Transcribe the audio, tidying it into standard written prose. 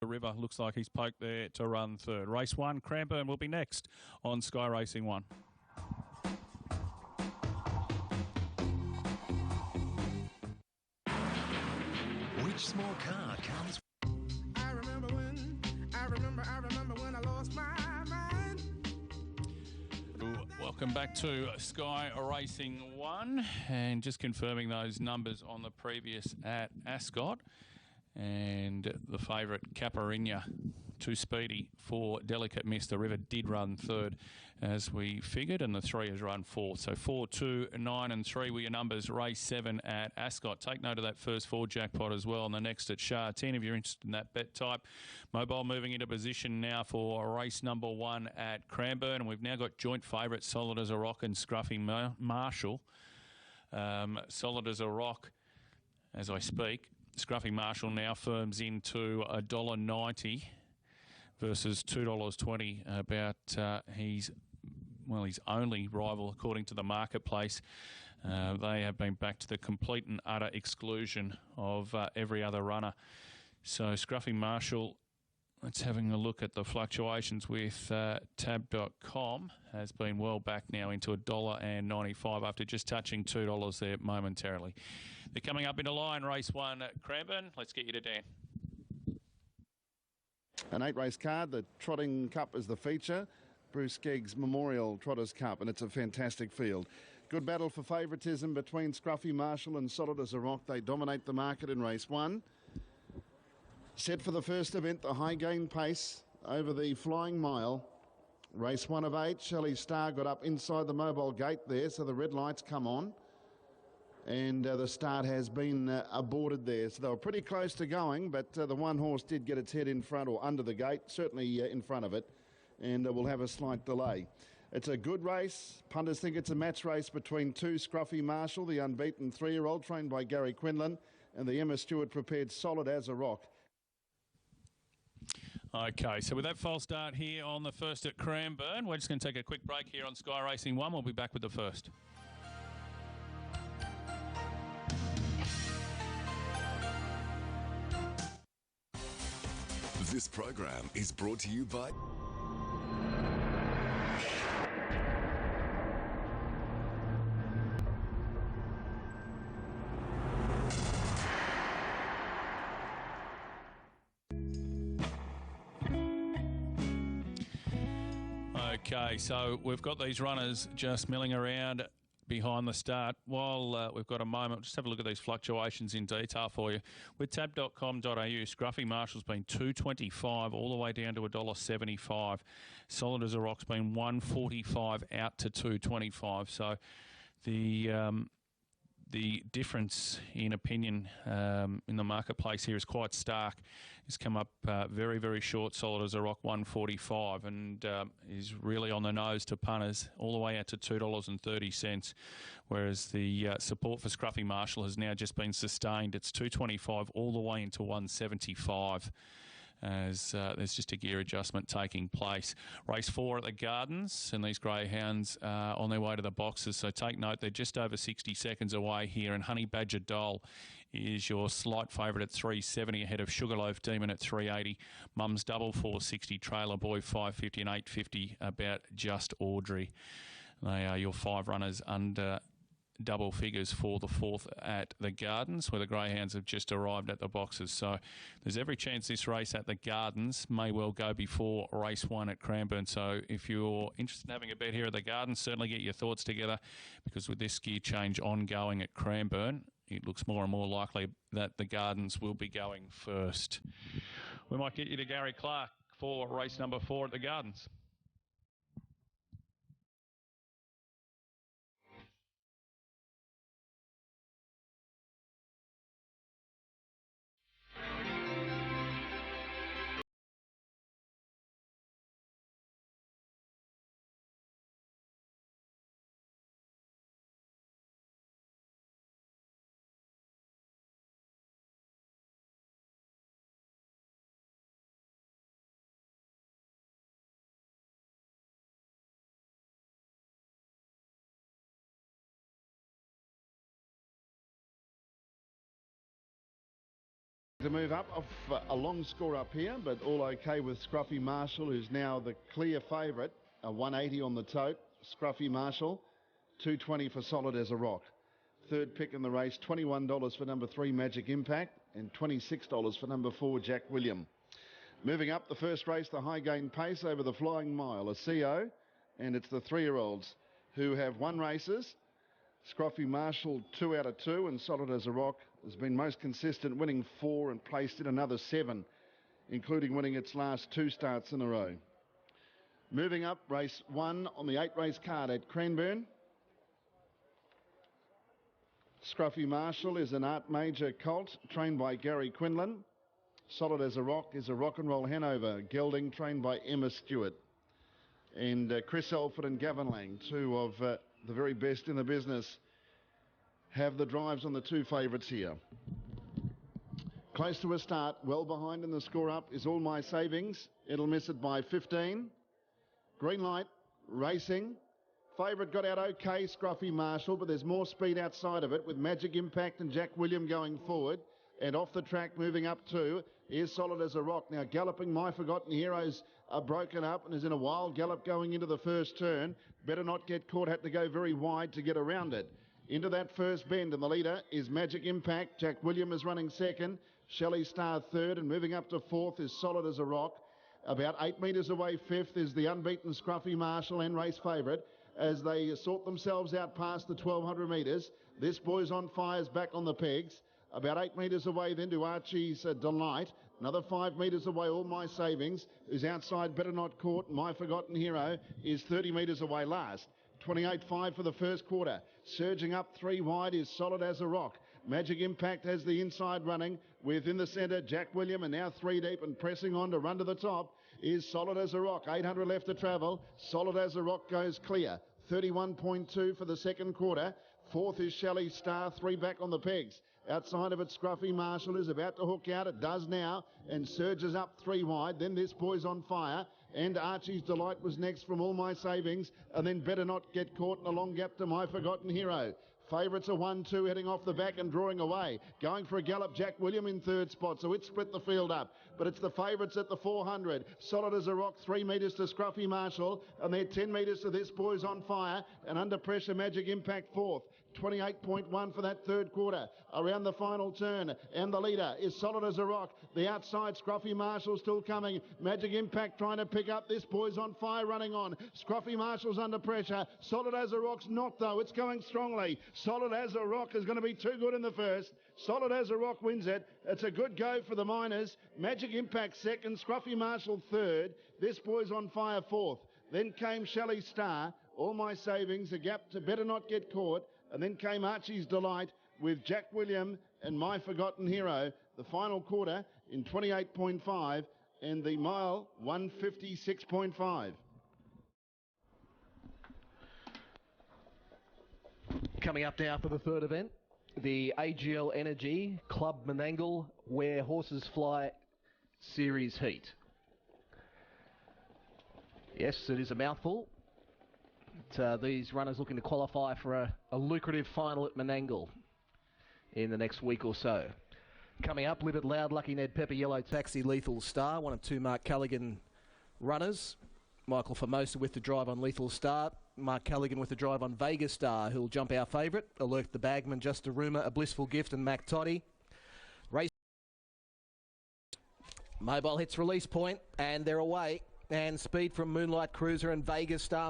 The River looks like he's poked there to run third. Race 1, Cranbourne will be next on Sky Racing 1. Which small car comes? I remember when I lost my mind. Welcome back to Sky Racing 1, and just confirming those numbers on the previous at Ascot. And the favourite, Caparinia, too speedy for Delicate Miss. The River did run third, as we figured, and the 3 has run fourth. So 4, 2, 9 and 3 were your numbers. Race 7 at Ascot. Take note of that first 4 jackpot as well, and the next at Shah 10 if you're interested in that bet type. Mobile moving into position now for race number 1 at Cranbourne, and we've now got joint favourites, Solid as a Rock and Scruffy Marshall. Solid as a Rock, as I speak. Scruffy Marshall now firms into $1.90 versus $2.20. About his only rival according to the marketplace. They have been back to the complete and utter exclusion of every other runner. So Scruffy Marshall, let's having a look at the fluctuations with tab.com, has been well back now into $1.95 after just touching $2 there momentarily. They're coming up into line, race 1 at Cranbourne. Let's get you to Dan. An 8-race card. The Trotting Cup is the feature. Bruce Skegg's Memorial Trotters Cup, and it's a fantastic field. Good battle for favouritism between Scruffy Marshall and Solid as a Rock. They dominate the market in race 1. Set for the first event, the HYGAIN Pace over the Flying Mile. Race 1 of 8. Shelley's Star got up inside the mobile gate there, so the red lights come on. And the start has been aborted there. So they were pretty close to going, but the one horse did get its head in front or under the gate, certainly in front of it, and will have a slight delay. It's a good race. Punters think it's a match race between 2, Scruffy Marshall, the unbeaten 3-year-old, trained by Gary Quinlan, and the Emma Stewart prepared Solid as a Rock. Okay, so with that false start here on the first at Cranbourne, we're just going to take a quick break here on Sky Racing 1. We'll be back with the first. This program is brought to you by... Okay, so we've got these runners just milling around behind the start. While we've got a moment, just have a look at these fluctuations in detail for you. With tab.com.au, Scruffy Marshall's been $2.25 all the way down to $1.75. Solid as a Rock's been $1.45 out to $2.25. So the difference in opinion in the marketplace here is quite stark. It's come up very, very short, Solid as a Rock, $1.45, and is really on the nose to punters all the way out to $2.30, whereas the support for Scruffy Marshall has now just been sustained. It's $2.25 all the way into $1.75. As there's just a gear adjustment taking place. Race 4 at the Gardens, and these greyhounds are on their way to the boxes, so take note they're just over 60 seconds away here, and Honey Badger Doll is your slight favourite at $3.70 ahead of Sugarloaf Demon at $3.80, Mum's Double $4.60, Trailer Boy $5.50 and $8.50 about Just Audrey. They are your 5 runners under double figures for the 4th at the Gardens, where the greyhounds have just arrived at the boxes. So there's every chance this race at the Gardens may well go before race 1 at Cranbourne. So if you're interested in having a bet here at the Gardens, certainly get your thoughts together, because with this gear change ongoing at Cranbourne, it looks more and more likely that the Gardens will be going first. We might get you to Gary Clark for race number 4 at the Gardens. To move up off a long score up here, but all okay with Scruffy Marshall, who's now the clear favourite. A 180 on the tote. Scruffy Marshall, 220 for Solid as a Rock. Third pick in the race, $21 for number 3 Magic Impact and $26 for number 4 Jack William. Moving up the first race, the HYGAIN Pace over the Flying Mile, a CO, and it's the 3-year-olds who have won races. Scruffy Marshall 2 out of 2, and Solid as a Rock has been most consistent, winning 4 and placed in another 7, including winning its last 2 starts in a row. Moving up, race 1 on the 8-race card at Cranbourne. Scruffy Marshall is an Art Major colt trained by Gary Quinlan. Solid as a Rock is a Rock and Roll Hanover gelding trained by Emma Stewart. And Chris Alford and Gavin Lang, 2 of the very best in the business, have the drives on the 2 favourites here. Close to a start, well behind in the score up is All My Savings. It'll miss it by 15. Green light, racing. Favourite got out okay, Scruffy Marshall, but there's more speed outside of it with Magic Impact and Jack William going forward. And off the track, moving up too, is Solid as a Rock. Now galloping, My Forgotten Heroes are broken up and is in a wild gallop going into the first turn. Better Not Get Caught had to go very wide to get around it. Into that first bend, and the leader is Magic Impact. Jack William is running second. Shelley Star third, and moving up to fourth is Solid as a Rock. About 8 metres away fifth is the unbeaten Scruffy Marshall and race favourite as they sort themselves out past the 1,200 metres. This Boy's on Fire's back on the pegs. About 8 metres away then to Archie's Delight. Another 5 metres away, All My Savings, who's outside Better Not Caught. My Forgotten Hero is 30 metres away last. 28.5 for the first quarter. Surging up 3 wide is Solid as a Rock. Magic Impact has the inside running. Within the centre, Jack William, and now 3 deep and pressing on to run to the top is Solid as a Rock. 800 left to travel. Solid as a Rock goes clear. 31.2 for the second quarter. Fourth is Shelley Star, 3 back on the pegs. Outside of it, Scruffy Marshall is about to hook out. It does now and surges up 3 wide. Then This Boy's on Fire. And Archie's Delight was next from All My Savings. And then Better Not Get Caught in a long gap to My Forgotten Hero. Favourites are 1-2 heading off the back and drawing away. Going for a gallop, Jack William in third spot, so it split the field up. But it's the favourites at the 400. Solid as a Rock, 3 metres to Scruffy Marshall, and they're 10 metres to This Boy's on Fire. And under pressure, Magic Impact fourth. 28.1 for that third quarter. Around the final turn, and the leader is Solid as a Rock. The outside, Scruffy Marshall still coming. Magic Impact trying to pick up. This Boy's on Fire running on. Scruffy Marshall's under pressure. Solid as a Rock's not though. It's going strongly. Solid as a Rock is going to be too good in the first. Solid as a Rock wins it. It's a good go for the Miners. Magic Impact second. Scruffy Marshall third. This Boy's on Fire fourth. Then came Shelley Star. All My Savings. A gap to Better Not Get Caught. And then came Archie's Delight with Jack William and My Forgotten Hero. The final quarter in 28.5 and the mile 156.5. Coming up now for the third event, the AGL Energy Club Menangle Where Horses Fly Series Heat. Yes, it is a mouthful. These runners looking to qualify for a lucrative final at Menangle in the next week or so. Coming up, Live It Loud, Lucky Ned Pepper, Yellow Taxi, Lethal Star, one of 2 Mark Callaghan runners. Michael Formosa with the drive on Lethal Star. Mark Callaghan with the drive on Vegas Star, who'll jump our favourite. Alert the Bagman, Just a Rumour, A Blissful Gift, and Mac Toddy. Race. Mobile hits release point, and they're away. And speed from Moonlight Cruiser and Vegas Star.